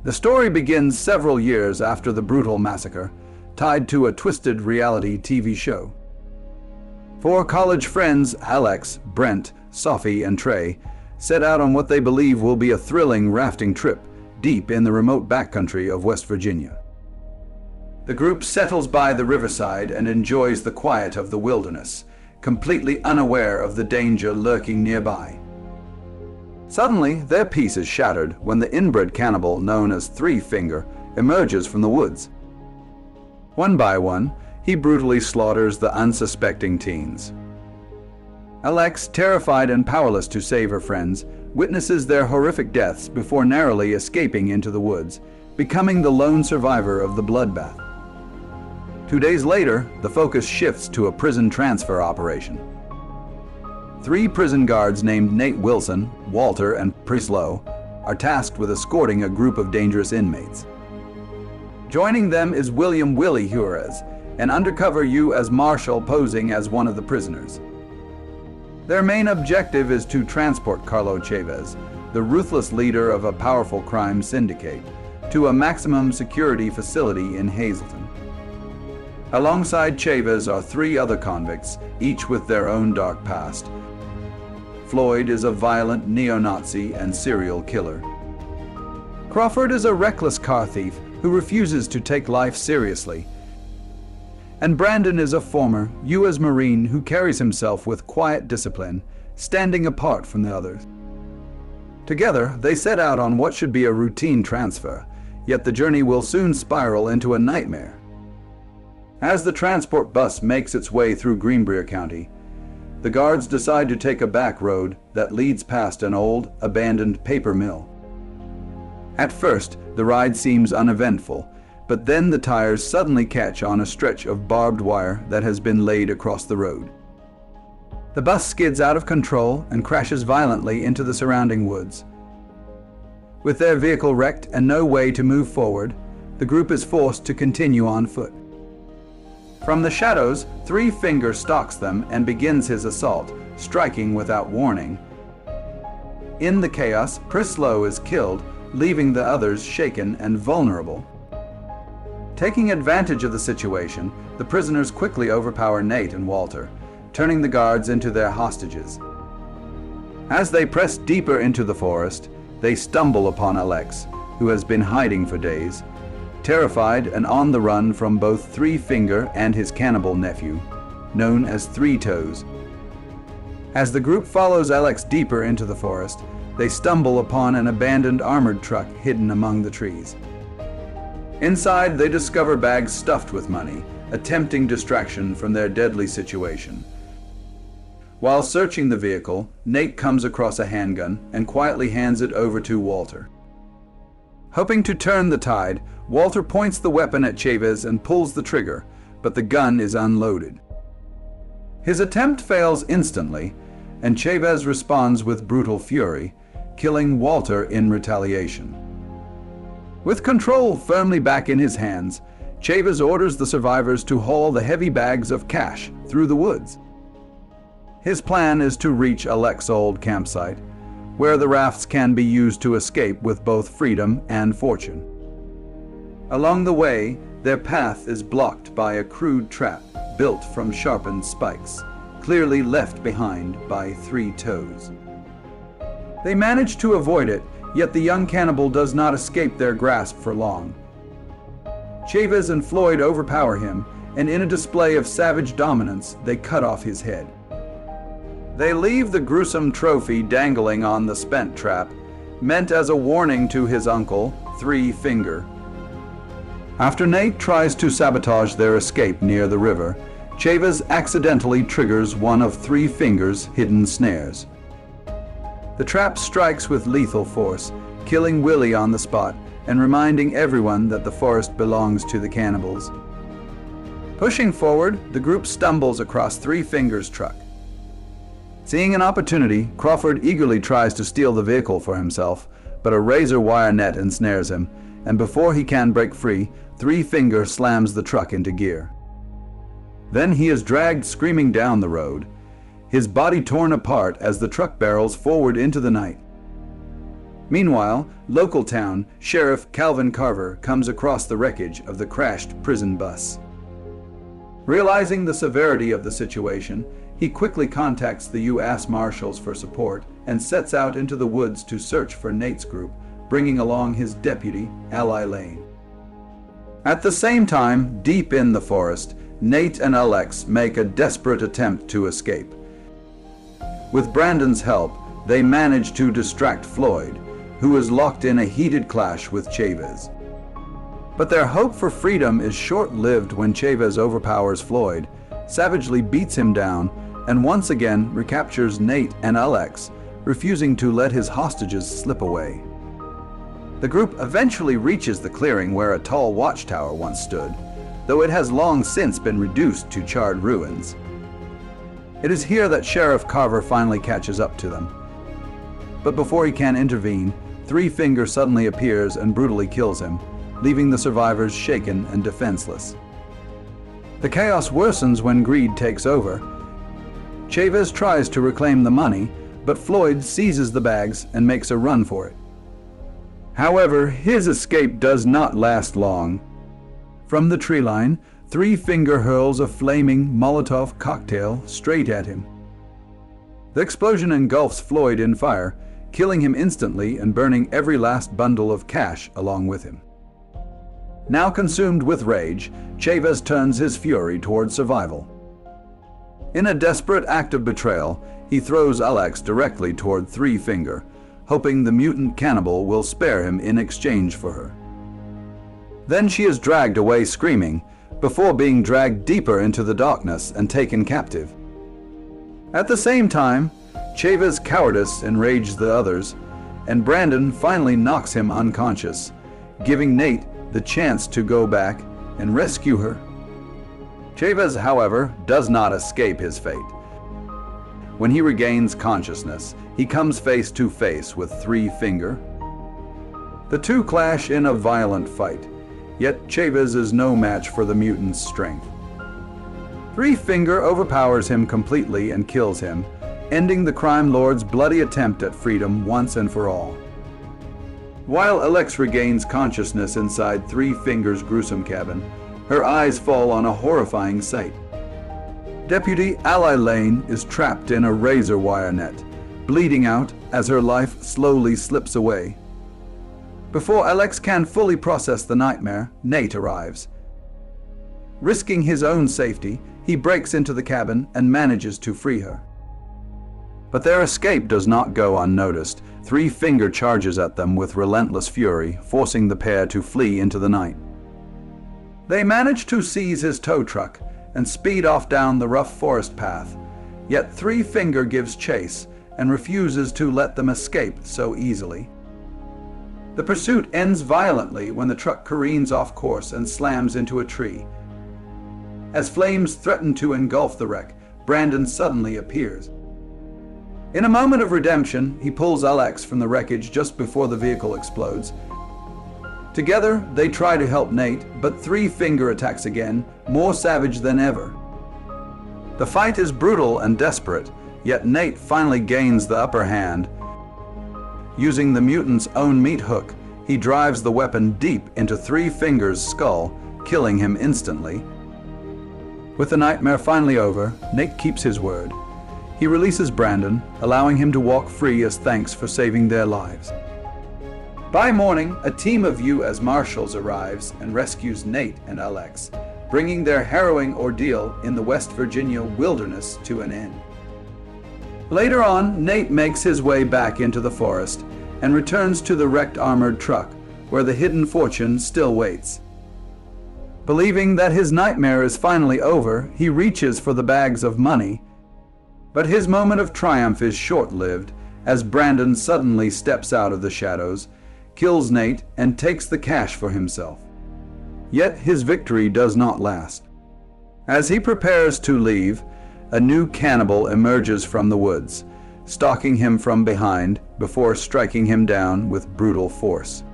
The story begins several years after the brutal massacre, tied to a twisted reality TV show. Four college friends, Alex, Brent, Sophie, and Trey, set out on what they believe will be a thrilling rafting trip deep in the remote backcountry of West Virginia. The group settles by the riverside and enjoys the quiet of the wilderness, completely unaware of the danger lurking nearby. Suddenly, their peace is shattered when the inbred cannibal known as Three Finger emerges from the woods. One by one, he brutally slaughters the unsuspecting teens. Alex, terrified and powerless to save her friends, witnesses their horrific deaths before narrowly escaping into the woods, becoming the lone survivor of the bloodbath. 2 days later, the focus shifts to a prison transfer operation. 3 prison guards named Nate Wilson, Walter, and Prislow are tasked with escorting a group of dangerous inmates. Joining them is William Willie Juarez, an undercover U.S. Marshal posing as one of the prisoners. Their main objective is to transport Carlo Chavez, the ruthless leader of a powerful crime syndicate, to a maximum security facility in Hazleton. Alongside Chavez are 3 other convicts, each with their own dark past. Floyd is a violent neo-Nazi and serial killer. Crawford is a reckless car thief who refuses to take life seriously. And Brandon is a former U.S. Marine who carries himself with quiet discipline, standing apart from the others. Together, they set out on what should be a routine transfer, yet the journey will soon spiral into a nightmare. As the transport bus makes its way through Greenbrier County, the guards decide to take a back road that leads past an old, abandoned paper mill. At first, the ride seems uneventful, but then the tires suddenly catch on a stretch of barbed wire that has been laid across the road. The bus skids out of control and crashes violently into the surrounding woods. With their vehicle wrecked and no way to move forward, the group is forced to continue on foot. From the shadows, Three Finger stalks them and begins his assault, striking without warning. In the chaos, Prislow is killed, leaving the others shaken and vulnerable. Taking advantage of the situation, the prisoners quickly overpower Nate and Walter, turning the guards into their hostages. As they press deeper into the forest, they stumble upon Alex, who has been hiding for days, terrified and on the run from both Three Finger and his cannibal nephew, known as Three Toes. As the group follows Alex deeper into the forest, they stumble upon an abandoned armored truck hidden among the trees. Inside, they discover bags stuffed with money, a tempting distraction from their deadly situation. While searching the vehicle, Nate comes across a handgun and quietly hands it over to Walter. Hoping to turn the tide, Walter points the weapon at Chavez and pulls the trigger, but the gun is unloaded. His attempt fails instantly, and Chavez responds with brutal fury, killing Walter in retaliation. With control firmly back in his hands, Chavez orders the survivors to haul the heavy bags of cash through the woods. His plan is to reach Alex's old campsite, where the rafts can be used to escape with both freedom and fortune. Along the way, their path is blocked by a crude trap built from sharpened spikes, clearly left behind by Three Toes. They manage to avoid it, yet the young cannibal does not escape their grasp for long. Chavez and Floyd overpower him, and in a display of savage dominance, they cut off his head. They leave the gruesome trophy dangling on the spent trap, meant as a warning to his uncle, Three Finger. After Nate tries to sabotage their escape near the river, Chavez accidentally triggers one of Three Finger's hidden snares. The trap strikes with lethal force, killing Willie on the spot and reminding everyone that the forest belongs to the cannibals. Pushing forward, the group stumbles across Three Finger's truck. Seeing an opportunity, Crawford eagerly tries to steal the vehicle for himself, but a razor wire net ensnares him, and before he can break free, Three Finger slams the truck into gear. Then he is dragged screaming down the road, his body torn apart as the truck barrels forward into the night. Meanwhile, local town Sheriff Calvin Carver comes across the wreckage of the crashed prison bus. Realizing the severity of the situation, he quickly contacts the U.S. Marshals for support and sets out into the woods to search for Nate's group, bringing along his deputy, Ally Lane. At the same time, deep in the forest, Nate and Alex make a desperate attempt to escape. With Brandon's help, they manage to distract Floyd, who is locked in a heated clash with Chavez. But their hope for freedom is short-lived when Chavez overpowers Floyd, savagely beats him down, and once again recaptures Nate and Alex, refusing to let his hostages slip away. The group eventually reaches the clearing where a tall watchtower once stood, though it has long since been reduced to charred ruins. It is here that Sheriff Carver finally catches up to them. But before he can intervene, Three Finger suddenly appears and brutally kills him, leaving the survivors shaken and defenseless. The chaos worsens when greed takes over. Chavez tries to reclaim the money, but Floyd seizes the bags and makes a run for it. However, his escape does not last long. From the tree line, Three Finger hurls a flaming Molotov cocktail straight at him. The explosion engulfs Floyd in fire, killing him instantly and burning every last bundle of cash along with him. Now consumed with rage, Chavez turns his fury toward survival. In a desperate act of betrayal, he throws Alex directly toward Three Finger, hoping the mutant cannibal will spare him in exchange for her. Then she is dragged away screaming, before being dragged deeper into the darkness and taken captive. At the same time, Chavez's cowardice enrages the others, and Brandon finally knocks him unconscious, giving Nate the chance to go back and rescue her. Chavez, however, does not escape his fate. When he regains consciousness, he comes face to face with Three Finger. The two clash in a violent fight, yet Chavez is no match for the mutant's strength. Three Finger overpowers him completely and kills him, ending the crime lord's bloody attempt at freedom once and for all. While Alex regains consciousness inside Three Finger's gruesome cabin, her eyes fall on a horrifying sight. Deputy Ally Lane is trapped in a razor wire net, bleeding out as her life slowly slips away. Before Alex can fully process the nightmare, Nate arrives. Risking his own safety, he breaks into the cabin and manages to free her. But their escape does not go unnoticed. Three Finger charges at them with relentless fury, forcing the pair to flee into the night. They manage to seize his tow truck and speed off down the rough forest path, yet Three Finger gives chase and refuses to let them escape so easily. The pursuit ends violently when the truck careens off course and slams into a tree. As flames threaten to engulf the wreck, Brandon suddenly appears. In a moment of redemption, he pulls Alex from the wreckage just before the vehicle explodes. Together, they try to help Nate, but Three Finger attacks again, more savage than ever. The fight is brutal and desperate, yet Nate finally gains the upper hand. Using the mutant's own meat hook, he drives the weapon deep into Three Finger's skull, killing him instantly. With the nightmare finally over, Nate keeps his word. He releases Brandon, allowing him to walk free as thanks for saving their lives. By morning, a team of U.S. Marshals arrives and rescues Nate and Alex, bringing their harrowing ordeal in the West Virginia wilderness to an end. Later on, Nate makes his way back into the forest and returns to the wrecked armored truck, where the hidden fortune still waits. Believing that his nightmare is finally over, he reaches for the bags of money. But his moment of triumph is short-lived, as Brandon suddenly steps out of the shadows, kills Nate, and takes the cash for himself. Yet his victory does not last. As he prepares to leave, a new cannibal emerges from the woods, stalking him from behind before striking him down with brutal force.